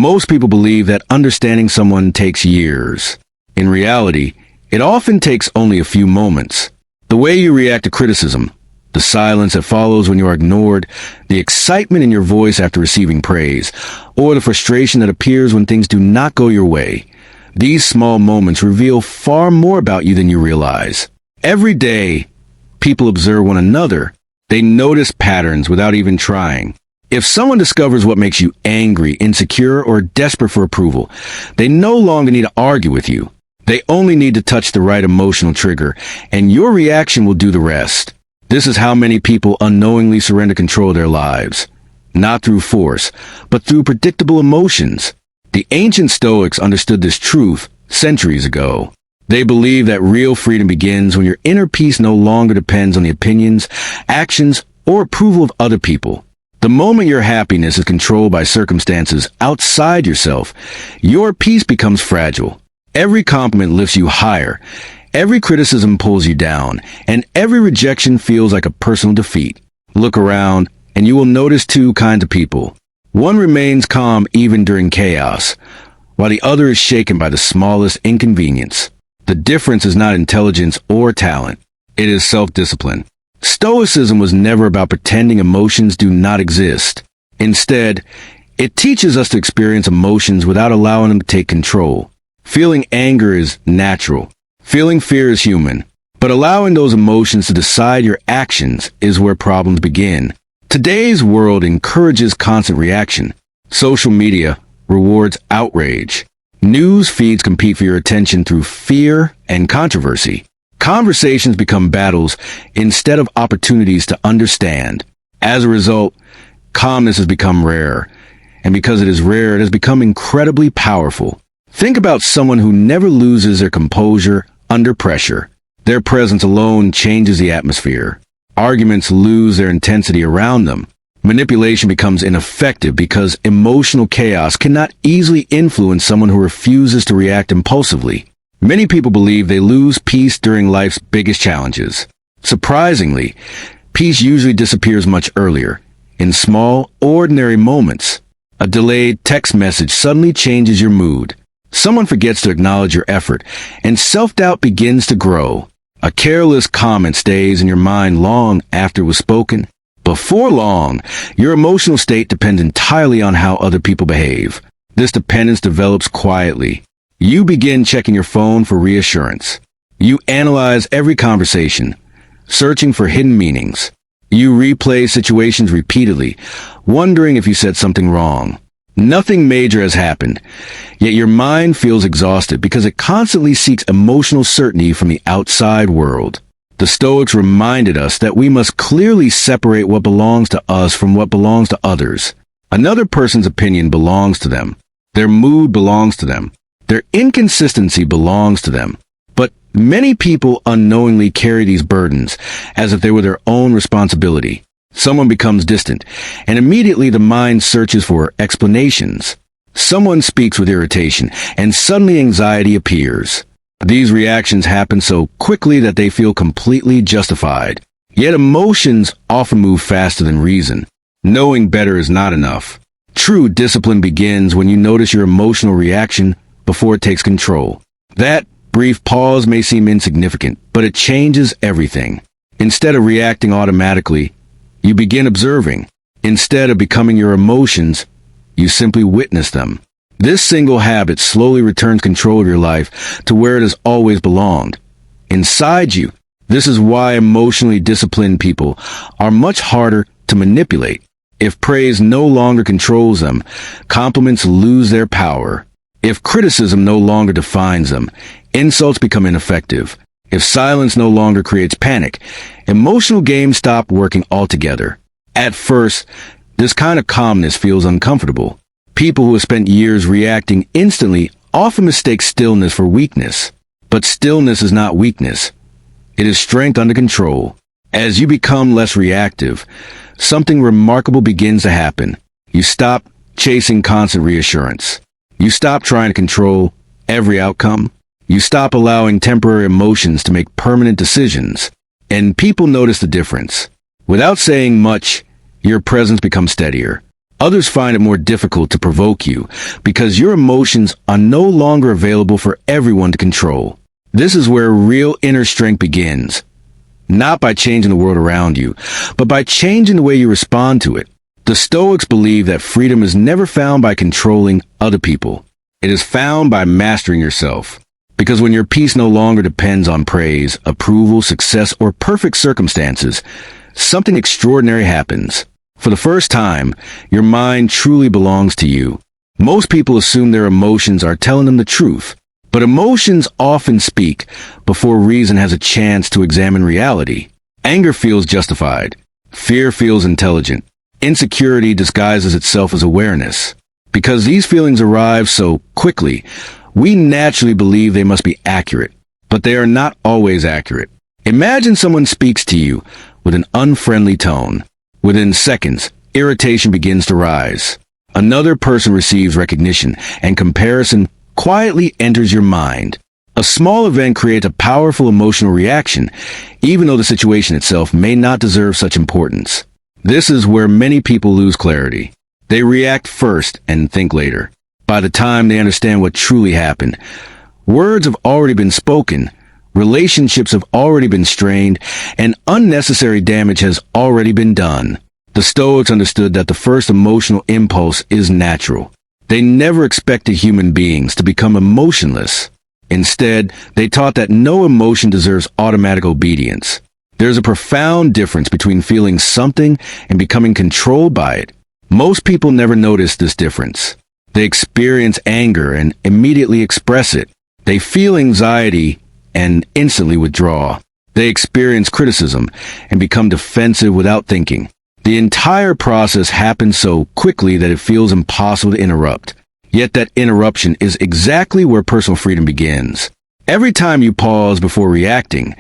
Most people believe that understanding someone takes years. In reality, it often takes only a few moments. The way you react to criticism, the silence that follows when you are ignored, the excitement in your voice after receiving praise, or the frustration that appears when things do not go your way. These small moments reveal far more about you than you realize. Every day, people observe one another. They notice patterns without even trying. If someone discovers what makes you angry, insecure, or desperate for approval, they no longer need to argue with you. They only need to touch the right emotional trigger, and your reaction will do the rest. This is how many people unknowingly surrender control of their lives. Not through force, but through predictable emotions. The ancient Stoics understood this truth centuries ago. They believed that real freedom begins when your inner peace no longer depends on the opinions, actions, or approval of other people. The moment your happiness is controlled by circumstances outside yourself, your peace becomes fragile. Every compliment lifts you higher, every criticism pulls you down, and every rejection feels like a personal defeat. Look around, and you will notice two kinds of people. One remains calm even during chaos, while the other is shaken by the smallest inconvenience. The difference is not intelligence or talent. It is self-discipline. Stoicism was never about pretending emotions do not exist. Instead, it teaches us to experience emotions without allowing them to take control. Feeling anger is natural. Feeling fear is human. But allowing those emotions to decide your actions is where problems begin. Today's world encourages constant reaction. Social media rewards outrage. News feeds compete for your attention through fear and controversy. Conversations become battles instead of opportunities to understand. As a result, calmness has become rare. And because it is rare, it has become incredibly powerful. Think about someone who never loses their composure under pressure. Their presence alone changes the atmosphere. Arguments lose their intensity around them. Manipulation becomes ineffective because emotional chaos cannot easily influence someone who refuses to react impulsively. Many people believe they lose peace during life's biggest challenges. Surprisingly, peace usually disappears much earlier, in small, ordinary moments. A delayed text message suddenly changes your mood. Someone forgets to acknowledge your effort, and self-doubt begins to grow. A careless comment stays in your mind long after it was spoken. Before long, your emotional state depends entirely on how other people behave. This dependence develops quietly. You begin checking your phone for reassurance. You analyze every conversation, searching for hidden meanings. You replay situations repeatedly, wondering if you said something wrong. Nothing major has happened, yet your mind feels exhausted because it constantly seeks emotional certainty from the outside world. The Stoics reminded us that we must clearly separate what belongs to us from what belongs to others. Another person's opinion belongs to them. Their mood belongs to them. Their inconsistency belongs to them. But many people unknowingly carry these burdens as if they were their own responsibility. Someone becomes distant, and immediately the mind searches for explanations. Someone speaks with irritation, and suddenly anxiety appears. These reactions happen so quickly that they feel completely justified. Yet emotions often move faster than reason. Knowing better is not enough. True discipline begins when you notice your emotional reaction before it takes control. That brief pause may seem insignificant, but it changes everything. Instead of reacting automatically, you begin observing. Instead of becoming your emotions, you simply witness them. This single habit slowly returns control of your life to where it has always belonged, inside you. This is why emotionally disciplined people are much harder to manipulate. If praise no longer controls them, compliments lose their power. If criticism no longer defines them, insults become ineffective. If silence no longer creates panic, emotional games stop working altogether. At first, this kind of calmness feels uncomfortable. People who have spent years reacting instantly often mistake stillness for weakness. But stillness is not weakness. It is strength under control. As you become less reactive, something remarkable begins to happen. You stop chasing constant reassurance. You stop trying to control every outcome. You stop allowing temporary emotions to make permanent decisions, and people notice the difference. Without saying much, your presence becomes steadier. Others find it more difficult to provoke you because your emotions are no longer available for everyone to control. This is where real inner strength begins. Not by changing the world around you, but by changing the way you respond to it. The Stoics believe that freedom is never found by controlling other people. It is found by mastering yourself. Because when your peace no longer depends on praise, approval, success, or perfect circumstances, something extraordinary happens. For the first time, your mind truly belongs to you. Most people assume their emotions are telling them the truth, but emotions often speak before reason has a chance to examine reality. Anger feels justified. Fear feels intelligent. Insecurity disguises itself as awareness. Because these feelings arrive so quickly, we naturally believe they must be accurate, but they are not always accurate. Imagine someone speaks to you with an unfriendly tone. Within seconds, irritation begins to rise. Another person receives recognition, and comparison quietly enters your mind. A small event creates a powerful emotional reaction, even though the situation itself may not deserve such importance. This is where many people lose clarity. They react first and think later. By the time they understand what truly happened, words have already been spoken, relationships have already been strained, and unnecessary damage has already been done. The Stoics understood that the first emotional impulse is natural. They never expected human beings to become emotionless. Instead, they taught that no emotion deserves automatic obedience. There's a profound difference between feeling something and becoming controlled by it. Most people never notice this difference. They experience anger and immediately express it. They feel anxiety and instantly withdraw. They experience criticism and become defensive without thinking. The entire process happens so quickly that it feels impossible to interrupt. Yet that interruption is exactly where personal freedom begins. Every time you pause before reacting,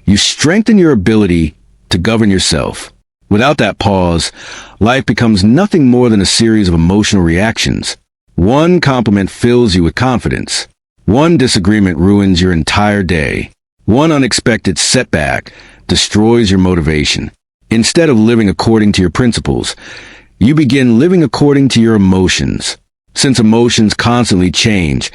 you strengthen your ability to govern yourself. Without that pause, life becomes nothing more than a series of emotional reactions. One compliment fills you with confidence. One disagreement ruins your entire day. One unexpected setback destroys your motivation. Instead of living according to your principles, you begin living according to your emotions. Since emotions constantly change,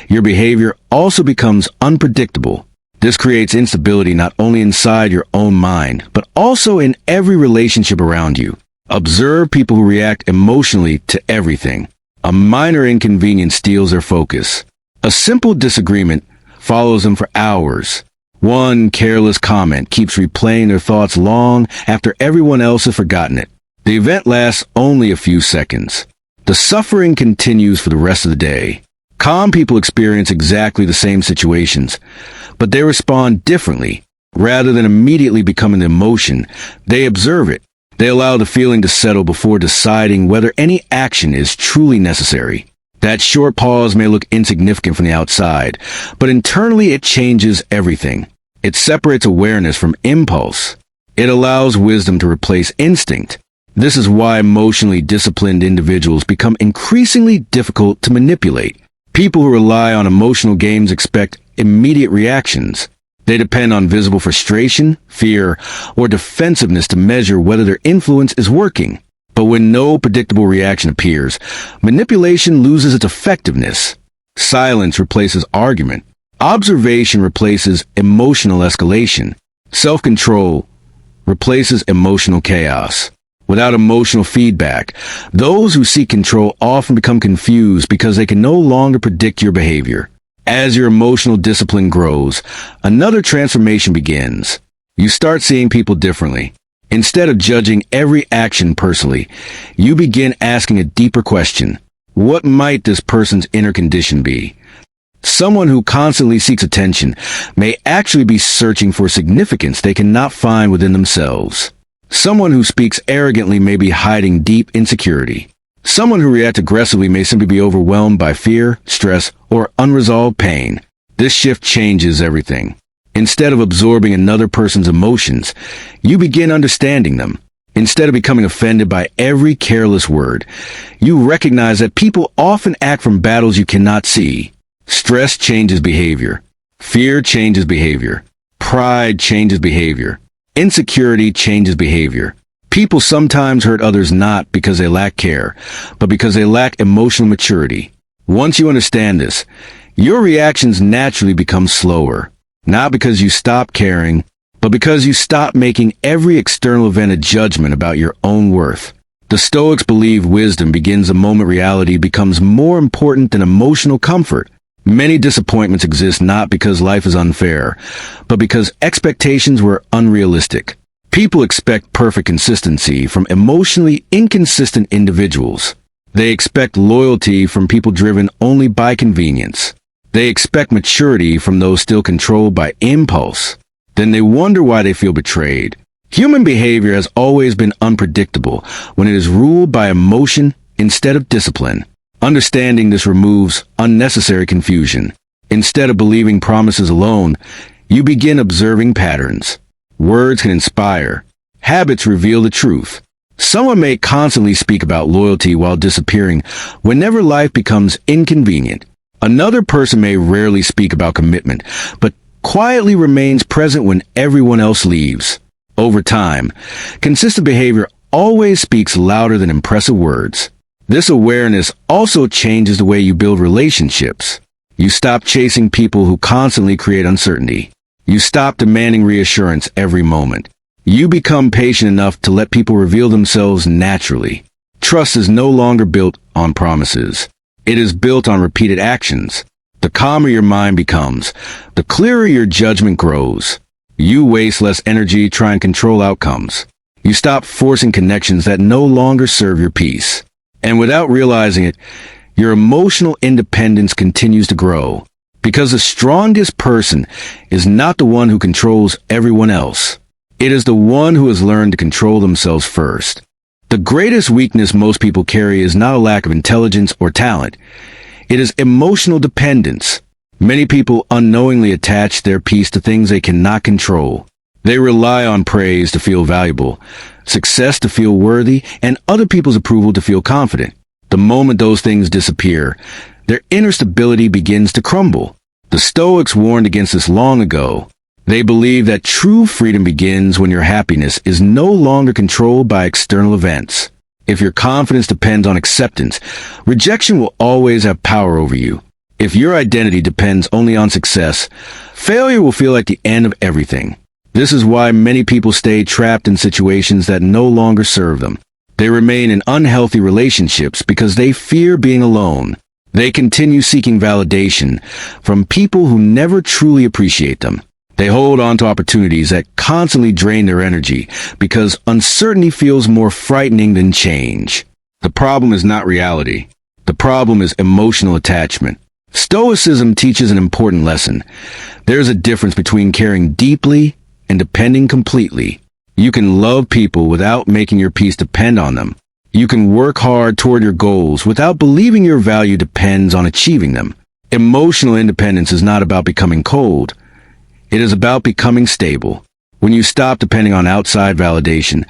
your behavior also becomes unpredictable. This creates instability not only inside your own mind, but also in every relationship around you. Observe people who react emotionally to everything. A minor inconvenience steals their focus. A simple disagreement follows them for hours. One careless comment keeps replaying their thoughts long after everyone else has forgotten it. The event lasts only a few seconds. The suffering continues for the rest of the day. Calm people experience exactly the same situations, but they respond differently. Rather than immediately becoming the emotion, they observe it. They allow the feeling to settle before deciding whether any action is truly necessary. That short pause may look insignificant from the outside, but internally it changes everything. It separates awareness from impulse. It allows wisdom to replace instinct. This is why emotionally disciplined individuals become increasingly difficult to manipulate. People who rely on emotional games expect immediate reactions. They depend on visible frustration, fear, or defensiveness to measure whether their influence is working. But when no predictable reaction appears, manipulation loses its effectiveness. Silence replaces argument. Observation replaces emotional escalation. Self-control replaces emotional chaos. Without emotional feedback, those who seek control often become confused because they can no longer predict your behavior. As your emotional discipline grows, another transformation begins. You start seeing people differently. Instead of judging every action personally, you begin asking a deeper question. What might this person's inner condition be? Someone who constantly seeks attention may actually be searching for significance they cannot find within themselves. Someone who speaks arrogantly may be hiding deep insecurity. Someone who reacts aggressively may simply be overwhelmed by fear, stress, or unresolved pain. This shift changes everything. Instead of absorbing another person's emotions, you begin understanding them. Instead of becoming offended by every careless word, you recognize that people often act from battles you cannot see. Stress changes behavior. Fear changes behavior. Pride changes behavior. Insecurity changes behavior. People sometimes hurt others not because they lack care, but because they lack emotional maturity. Once you understand this, your reactions naturally become slower, not because you stop caring, but because you stop making every external event a judgment about your own worth. The Stoics believe wisdom begins the moment reality becomes more important than emotional comfort. Many disappointments exist not because life is unfair, but because expectations were unrealistic. People expect perfect consistency from emotionally inconsistent individuals. They expect loyalty from people driven only by convenience. They expect maturity from those still controlled by impulse. Then they wonder why they feel betrayed. Human behavior has always been unpredictable when it is ruled by emotion instead of discipline. Understanding this removes unnecessary confusion. Instead of believing promises alone, you begin observing patterns. Words can inspire. Habits reveal the truth. Someone may constantly speak about loyalty while disappearing whenever life becomes inconvenient. Another person may rarely speak about commitment, but quietly remains present when everyone else leaves. Over time, consistent behavior always speaks louder than impressive words. This awareness also changes the way you build relationships. You stop chasing people who constantly create uncertainty. You stop demanding reassurance every moment. You become patient enough to let people reveal themselves naturally. Trust is no longer built on promises. It is built on repeated actions. The calmer your mind becomes, the clearer your judgment grows. You waste less energy trying to control outcomes. You stop forcing connections that no longer serve your peace. And without realizing it, your emotional independence continues to grow. Because the strongest person is not the one who controls everyone else. It is the one who has learned to control themselves first. The greatest weakness most people carry is not a lack of intelligence or talent. It is emotional dependence. Many people unknowingly attach their peace to things they cannot control. They rely on praise to feel valuable, success to feel worthy, and other people's approval to feel confident. The moment those things disappear, their inner stability begins to crumble. The Stoics warned against this long ago. They believe that true freedom begins when your happiness is no longer controlled by external events. If your confidence depends on acceptance, rejection will always have power over you. If your identity depends only on success, failure will feel like the end of everything. This is why many people stay trapped in situations that no longer serve them. They remain in unhealthy relationships because they fear being alone. They continue seeking validation from people who never truly appreciate them. They hold on to opportunities that constantly drain their energy because uncertainty feels more frightening than change. The problem is not reality. The problem is emotional attachment. Stoicism teaches an important lesson. There's a difference between caring deeply and depending completely. You can love people without making your peace depend on them. You can work hard toward your goals without believing your value depends on achieving them. Emotional independence is not about becoming cold. It is about becoming stable. When you stop depending on outside validation,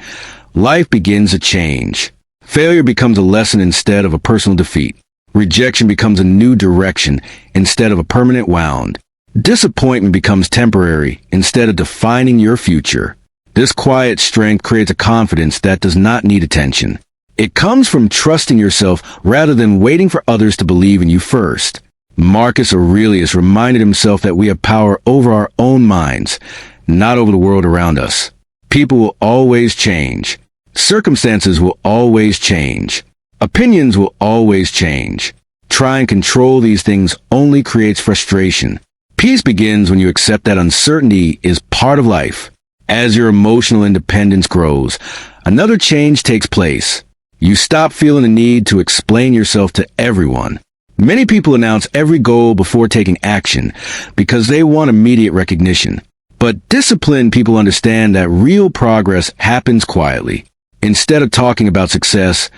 life begins to change. Failure becomes a lesson instead of a personal defeat. Rejection becomes a new direction instead of a permanent wound. Disappointment becomes temporary instead of defining your future. This quiet strength creates a confidence that does not need attention. It comes from trusting yourself rather than waiting for others to believe in you first. Marcus Aurelius reminded himself that we have power over our own minds, not over the world around us. People will always change. Circumstances will always change. Opinions will always change. Try and control these things only creates frustration. Peace begins when you accept that uncertainty is part of life. As your emotional independence grows, another change takes place. You stop feeling the need to explain yourself to everyone. Many people announce every goal before taking action because they want immediate recognition. But disciplined people understand that real progress happens quietly. Instead of talking about success,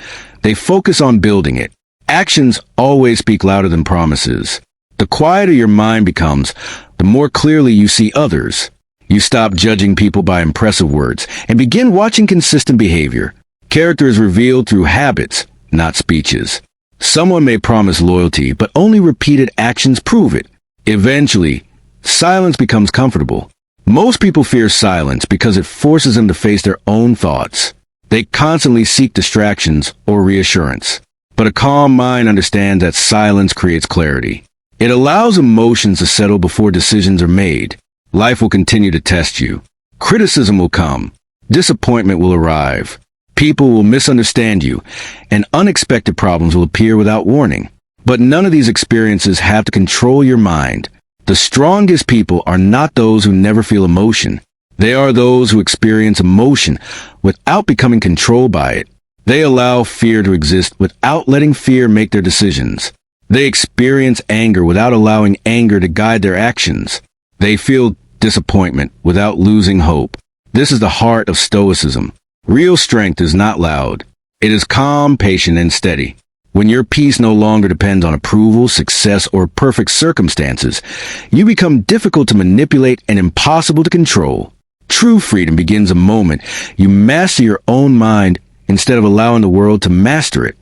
they focus on building it. Actions always speak louder than promises. The quieter your mind becomes, the more clearly you see others. You stop judging people by impressive words and begin watching consistent behavior. Character is revealed through habits, not speeches. Someone may promise loyalty, but only repeated actions prove it. Eventually, silence becomes comfortable. Most people fear silence because it forces them to face their own thoughts. They constantly seek distractions or reassurance. But a calm mind understands that silence creates clarity. It allows emotions to settle before decisions are made. Life will continue to test you. Criticism will come. Disappointment will arrive. People will misunderstand you, and unexpected problems will appear without warning. But none of these experiences have to control your mind. The strongest people are not those who never feel emotion. They are those who experience emotion without becoming controlled by it. They allow fear to exist without letting fear make their decisions. They experience anger without allowing anger to guide their actions. They feel disappointment without losing hope. This is the heart of Stoicism. Real strength is not loud. It is calm, patient, and steady. When your peace no longer depends on approval, success, or perfect circumstances, you become difficult to manipulate and impossible to control. True freedom begins the moment you master your own mind instead of allowing the world to master it.